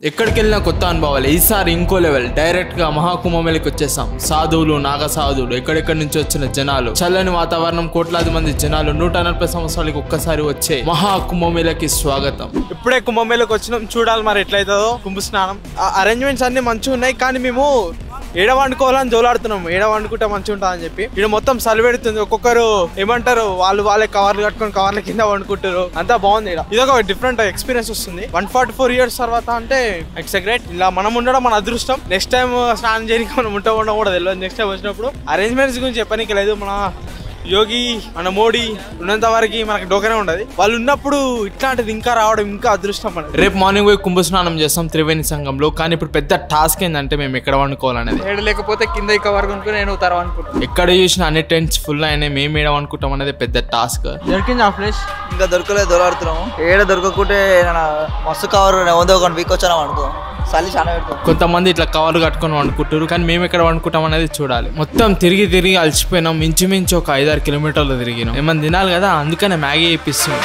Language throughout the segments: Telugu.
ఎక్కడికి వెళ్ళినా కొత్త అనుభవాలు. ఈసారి ఇంకో లెవెల్. డైరెక్ట్ గా మహాకుంభమేళకి వచ్చేసాం. సాధువులు, నాగ సాధువులు, ఎక్కడెక్కడి నుంచి వచ్చిన జనాలు, చల్లని వాతావరణం, కోట్లాది మంది జనాలు, 140 సంవత్సరాలకి ఒక్కసారి వచ్చే మహాకుంభమేళకి స్వాగతం. ఇప్పుడే కుంభమేళకి వచ్చినాం, చూడాలి మరి ఎట్లయితుందో కుంభ స్నానం. అరేంజ్మెంట్స్ అన్ని మంచిగా ఉన్నాయి, కానీ మేము ఏడ వండుకోవాలని జోలాడుతున్నాం. ఏడ వండుకుంటే మంచిగా ఉంటుంది అని చెప్పి ఇక్కడ మొత్తం సలిపెడుతుంది. ఒక్కొక్కరు ఏమంటారు, వాళ్ళే కవర్లు కట్టుకొని కవర్ల కింద వండుకుంటారు. అంతా బాగుంది. ఇది ఒక డిఫరెంట్ ఎక్స్పీరియన్స్ వస్తుంది. 144 years తర్వాత అంటే ఇట్స్ గ్రేట్. ఇలా మనం ఉండడం మన అదృష్టం. నెక్స్ట్ టైం స్నానం చేయడానికి మనం ఉండడం కూడా తెలియదు. నెక్స్ట్ టైం వచ్చినప్పుడు అరేంజ్మెంట్స్ గురించి చెప్పనీకి లేదు. మన యోగి, మన మోడీ ఉన్నంత వరకు మనకు డోకనే ఉండదు. వాళ్ళు ఉన్నప్పుడు ఇట్లాంటిది ఇంకా రావడం ఇంకా అదృష్టం. రేపు మార్నింగ్ పోయి కుంభ స్నానం చేస్తాం త్రివేణి సంఘంలో. కానీ ఇప్పుడు పెద్ద టాస్క్ ఏంటంటే మేము ఎక్కడ వండుకోవాలనేది. ఏడు లేకపోతే కింద ఇక వరకు అనుకుని నేను ఉత్తరం అనుకుంటాను. ఎక్కడ చూసిన అన్ని టెంట్స్ ఫుల్ అయినాయి. మేము ఏడ అనుకుంటాం అనేది పెద్ద టాస్క్. దొరికింది ఆ ప్లేస్, ఇంకా దొరకలేదు, దొరకడుతున్నాము. ఏడ దొరకకుంటే మస్తు కవర్ 1 వీక్ వచ్చాను అనుకో, చలి చాలా పెడతాం. కొంతమంది ఇట్లా కవర్లు కట్టుకొని వండుకుంటారు, కానీ మేము ఎక్కడ వండుకుంటాం అనేది చూడాలి. మొత్తం తిరిగి అలసిపోయినాం. ఇంచుమించు ఒక 5-6 కిలోమీటర్లు తిరిగినాం. ఏమన్నా తినాలి కదా, అందుకనే మ్యాగీ ఇప్పిస్తున్నాం.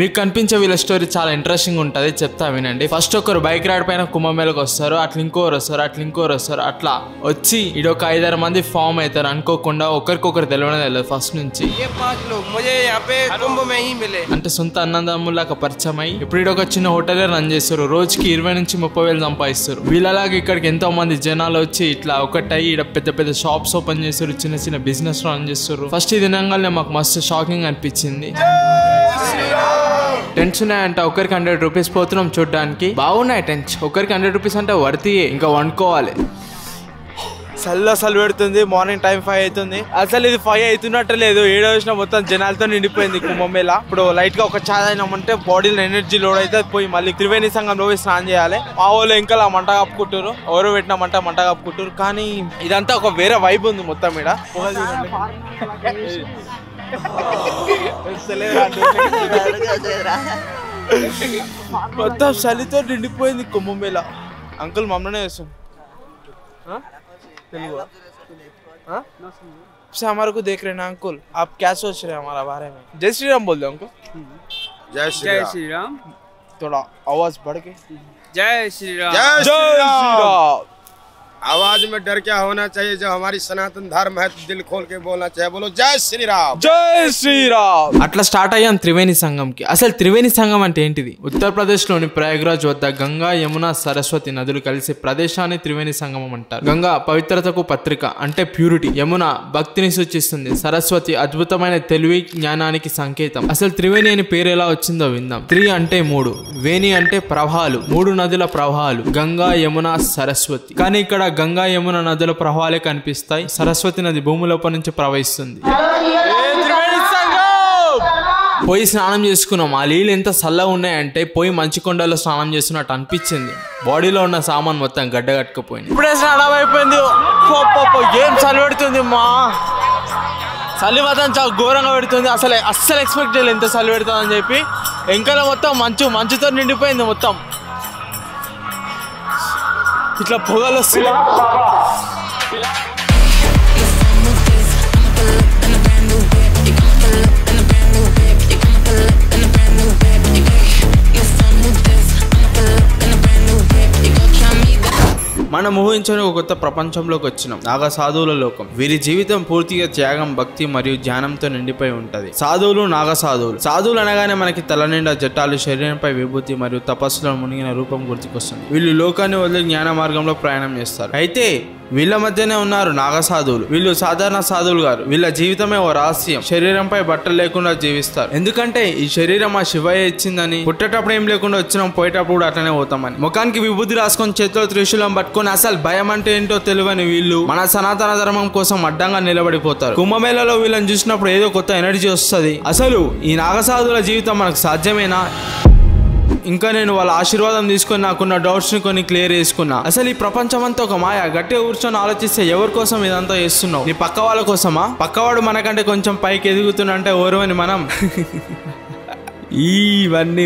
మీకు కనిపించే వీళ్ళ స్టోరీ చాలా ఇంట్రెస్టింగ్ ఉంటుంది, చెప్తా వినండి. ఫస్ట్ ఒకరు బైక్ రైడ్ పైన కుంభమేళకు వస్తారు, అట్లా ఇంకోరు వస్తారు. అట్లా వచ్చి ఇడొక 5-6 మంది ఫామ్ అవుతారు. అనుకోకుండా ఒకరికొకరు తెలియదు ఫస్ట్ నుంచి. అంటే సొంత అన్నదమ్ములాగా పరిచయం అయ్యి ఇప్పుడు ఇడొక చిన్న హోటల్ రన్ చేస్తారు. రోజుకి 20 నుంచి 30 వేలు సంపాదిస్తారు. వీళ్ళలాగా ఇక్కడికి ఎంతో మంది జనాలు వచ్చి ఇట్లా ఒకటయ్యి ఇక్కడ పెద్ద షాప్స్ ఓపెన్ చేస్తారు, చిన్న బిజినెస్ రన్ చేస్తారు. ఫస్ట్ ఈ దినంగానే మాకు మస్తు షాకింగ్ అనిపించింది. టెంట్స్ ఉన్నాయంట, ఒకరికి 100 రూపీస్ పోతున్నాం చూడడానికి. బాగున్నాయి టెంట్స్, ఒకరికి 100 రూపీస్ అంటే వర్తియే. ఇంకా వండుకోవాలి. చలి పెడుతుంది. మార్నింగ్ టైం 5 అవుతుంది. అసలు ఇది 5 అవుతున్నట్టు లేదు. 7 వచ్చిన మొత్తం జనాలతో నిండిపోయింది కుంభమేళ. ఇప్పుడు లైట్ గా ఒక ఛాయ్ అయినామంటే బాడీలో ఎనర్జీ లోడ్ అయితే పోయి మళ్ళీ త్రివేణి సంఘంలో పోయి స్నానం చేయాలి. మా వాళ్ళు ఇంకా మంట కప్పుకుంటారు, ఎవరు పెట్టినామంటే మంట కప్పుకుంటారు. కానీ ఇదంతా ఒక వేరే వైబ్ ఉంది మొత్తం. ఇక్కడ మొత్తం చలితో నిండిపోయింది కుంభమేళ. అంకుల్ మమ్మల్నే చేస్తాం. हमारे को देख रहे हैं अंकुल, आप क्या सोच रहे हैं हमारा बारे में? जय श्री राम बोल दो अंकुल. जय श्री राम. थोड़ा आवाज बढ़ के. जय श्री राम. जय श्री राम. आवाज में डर क्या होना चाहिए, जो हमारी सनातन धर्म है दिल खोल के बोलना चाहिए. बोलो जय श्री राम. जय श्री राम. అట్లా స్టార్ట్ అయ్యాం త్రివేణి సంఘంకి. అసలు త్రివేణి సంఘం అంటే ఏంటిది? ఉత్తరప్రదేశ్ లోని ప్రయాగ్రాజ్ వద్ద గంగా, యమున, సరస్వతి నదులు కలిసే ప్రదేశాన్ని త్రివేణి సంగమం అంటారు. గంగా పవిత్రతకు పత్రిక, అంటే ప్యూరిటీ. యమున భక్తిని సూచిస్తుంది. సరస్వతి అద్భుతమైన తెలివి, జ్ఞానానికి సంకేతం. అసలు త్రివేణి అని పేరు ఎలా వచ్చిందో విందాం. త్రి అంటే 3, వేణి అంటే ప్రవాహాలు, 3 నదుల ప్రవాహాలు, గంగా, యమున, సరస్వతి. కానీ ఇక్కడ గంగా, యమున నదుల ప్రవాహాలే కనిపిస్తాయి. సరస్వతి నది భూమిలోపల నుంచి ప్రవహిస్తుంది. పోయి స్నానం చేసుకున్నాం. ఆ నీళ్ళు ఎంత చల్లగా ఉన్నాయంటే పోయి మంచి కొండలో స్నానం చేస్తున్నట్టు అనిపించింది. బాడీలో ఉన్న సామాన్ మొత్తం గడ్డ కట్టుకుపోయింది. ఇప్పుడే స్నానం అయిపోయింది. ఏం చలి పెడుతుంది మా చలి మాత్రం చాలా ఘోరంగా పెడుతుంది. అస్సలు ఎక్స్పెక్ట్ చేయలేదు ఎంత చలి పెడుతుంది అని చెప్పి. ఇంకా మొత్తం మంచుతో నిండిపోయింది. మొత్తం ఇట్లా పొగలు వస్తున్నాయి. మనం ఊహించని ఒక కొత్త ప్రపంచంలోకి వచ్చినాం. నాగ సాధువుల లోకం. వీరి జీవితం పూర్తిగా త్యాగం, భక్తి మరియు ధ్యానంతో నిండిపోయి ఉంటది. సాధువులు, నాగ సాధువులు. సాధువులు అనగానే మనకి తల నిండా జటాలు, శరీరంపై విభూతి మరియు తపస్సులో మునిగిన రూపం గుర్తుకొస్తుంది. వీళ్ళు లోకాన్ని వదిలి జ్ఞాన మార్గంలో ప్రయాణం చేస్తారు. అయితే వీళ్ళ మధ్యనే ఉన్నారు నాగ సాధువులు. వీళ్ళు సాధారణ సాధువులు గారు. వీళ్ళ జీవితమే ఓ రహస్యం. శరీరంపై బట్టలు లేకుండా జీవిస్తారు. ఎందుకంటే ఈ శరీరం ఆ శివయ్య ఇచ్చిందని. పుట్టేటప్పుడు ఏం లేకుండా వచ్చినాం, పోయేటప్పుడు కూడా అట్లనే పోతామని. ముఖానికి విభూతి రాసుకొని చేతిలో త్రిశూలం పట్టుకొని అసలు భయం అంటే ఏంటో తెలియని వీళ్ళు మన సనాతన ధర్మం కోసం అడ్డంగా నిలబడిపోతారు. కుంభమేళలో వీళ్ళని చూసినప్పుడు ఏదో కొత్త ఎనర్జీ వస్తుంది. అసలు ఈ నాగ సాధువుల జీవితం మనకు సాధ్యమేనా? ఇంకా నేను వాళ్ళ ఆశీర్వాదం తీసుకొని నాకున్న డౌట్స్ ని కొన్ని క్లియర్ చేసుకున్నా. అసలు ఈ ప్రపంచం అంతా ఒక మాయ. గట్టిగా కూర్చొని ఆలోచిస్తే ఎవరి కోసం ఇదంతా చేస్తున్నావు? నీ పక్క వాళ్ళ కోసమా? పక్కవాడు మనకంటే కొంచెం పైకి ఎదుగుతున్నా అంటే ఓరవని మనం ఇవన్నీ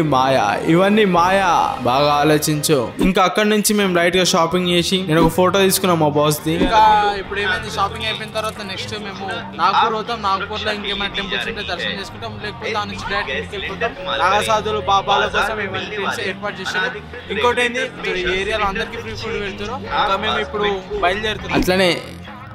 మాయా బాగా ఆలోచించు. ఇంకా అక్కడ నుంచి మేము లైట్ గా షాపింగ్ చేసి నేను ఒక ఫోటో తీసుకున్నాం మా బాస్ ది. ఇంకా ఇప్పుడు ఏమైంది, షాపింగ్ అయిపోయిన తర్వాత నెక్స్ట్ మేము నాగపూర్ పోతాం. నాగపూర్ లో ఇంకేమైనా టెంపుల్స్ ఉంటే దర్శనం చేసుకుంటాం, లేకపోతే ఆ నుంచి డైరెక్ట్ ఇంటికి వెళ్ళిపోతాం. నాగసాధువులు బాబాల కోసం ఏర్పాటు చేశారు. ఇంకోటి ఏంది, ఈ ఏరియాలో అందరికి ఫ్రీ ఫుడ్ పెడతారు. ఇంకా మేము ఇప్పుడు బయలుదేరుతున్నాం. అట్లనే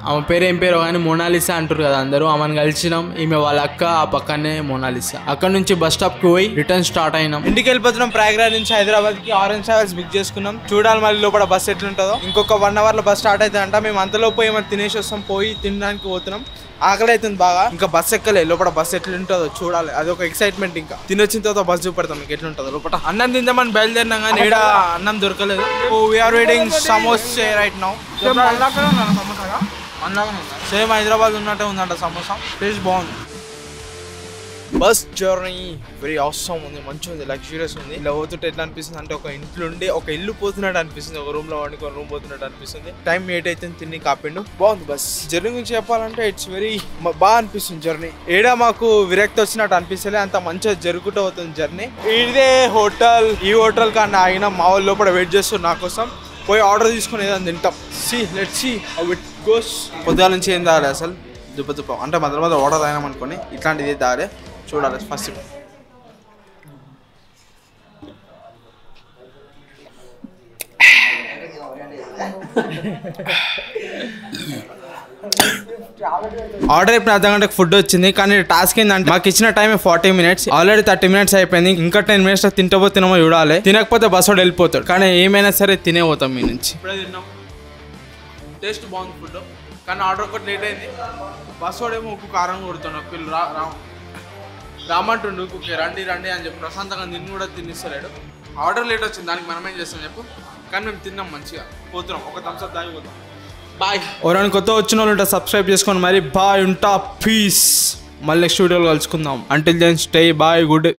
ఆమె పేరు ఏం పేరు కానీ మోనాలిసా అంటారు కదా అందరూ. ఆమెను కలిసినాం. ఈమె వాళ్ళ అక్క, ఆ పక్కనే మోనాలిసా. అక్కడ నుంచి బస్ స్టాప్ కి పోయి రిటర్న్ స్టార్ట్ అయినాం. ఇంటికి వెళ్ళిపోతున్నాం. ప్రయాగ్రాజ్ నుంచి హైదరాబాద్ కి ఆరెంజ్ ట్రావెల్స్ బుక్ చేసుకున్నాం. చూడాలి మళ్ళీ లోపల బస్ ఎట్లుంటుందో. ఇంకొక 1 hour లో బస్ స్టార్ట్ అవుతుందంట. మేము అంతలోపు ఏమైనా తినేసి వస్తాం. పోయి తినడానికి పోతున్నాం. ఆకలి అవుతుంది బాగా. ఇంకా బస్ ఎక్కలే. లోపల బస్ ఎట్లుంటుందో చూడాలి. అదొక ఎక్సైట్మెంట్. ఇంకా తినొచ్చిన తర్వాత బస్ చూపెడతాం మీకు ఎట్లుంటుందో లోపల. అన్నం తిందామని బయలుదేరినాం కానీ ఈడ అన్నం దొరకలేదు. We are waiting samosa right now. సమోసాగా సేమ్ హైదరాబాద్ ఉన్నట్టే ఉందంట సమోసా. టేస్ట్ బాగుంది. బస్ జర్నీ వెరీ ఆసమ్ ఉంది, మంచిగా ఉంది, లగ్జూరియస్ ఉంది. ఇలా పోతుంటే ఎట్లా అనిపిస్తుంది అంటే ఒక ఇంట్లో ఉండి ఒక ఇల్లు పోతున్నట్టు అనిపిస్తుంది. ఒక రూమ్ లో వండుకొని రూమ్ పోతున్నట్టు అనిపిస్తుంది. టైం 8 అయితే తిని కాపిండు. బాగుంది బస్ జర్నీ గురించి చెప్పాలంటే ఇట్స్ వెరీ బాగా అనిపిస్తుంది జర్నీ. ఏడా మాకు విరక్తి వచ్చినట్టు అనిపిస్తలే, అంత మంచిగా జరుగుతూ అవుతుంది జర్నీ. ఇదే హోటల్. ఈ హోటల్ కానీ ఆగిన మా వాళ్ళు లోపల వెయిట్ చేస్తారు నా కోసం. పోయి ఆర్డర్ తీసుకుని ఏదైనా తింటాం. Let's see how it goes. పొద్దుగాల నుంచి ఏం తాగాలి అసలు దుప్ప అంటే మధ్య ఆర్డర్ తాగినాం అనుకోని ఇట్లాంటిది తాగాలి. చూడాలి ఫస్ట్. ఆర్డర్ అయిపోయిన అర్ధ గంటకు ఫుడ్ వచ్చింది. కానీ టాస్క్ ఏంటంటే మాకు ఇచ్చిన టైం 40 minutes, ఆల్రెడీ 30 minutes అయిపోయింది. ఇంకా 10 minutes తినమో చూడాలి. తినకపోతే బస్ వాడు వెళ్ళిపోతాడు. కానీ ఏమైనా సరే తినే పోతాం మీ నుంచి. ఇప్పుడే తిన్నాం. టేస్ట్ బాగుంది ఫుడ్. కానీ ఆర్డర్ ఒకటి లేట్ అయింది. బస్ వాడేమో ఉప్పు కారం కొడుతున్నాడు. పిల్లలు రామంటుండు కుక్కే రండి అని చెప్పి ప్రశాంతంగా నిన్ను కూడా తినిస్తలేడు. ఆర్డర్ లేట్ వచ్చింది, దానికి మనం ఏం చేస్తాం చెప్పు. కానీ మేము తిన్నాం మంచిగా. పోతున్నాం, ఒక థమ్స్ అప్ తాగి పోతాం. బాయ్. ఎవరైనా కొత్త వచ్చిన వాళ్ళు ఉంటే సబ్స్క్రైబ్ చేసుకోండి మరి. బాయ్ ఉంటా, పీస్. మళ్ళీ నెక్స్ట్ వీడియోలో కలుసుకుందాం. Until then stay bye, good.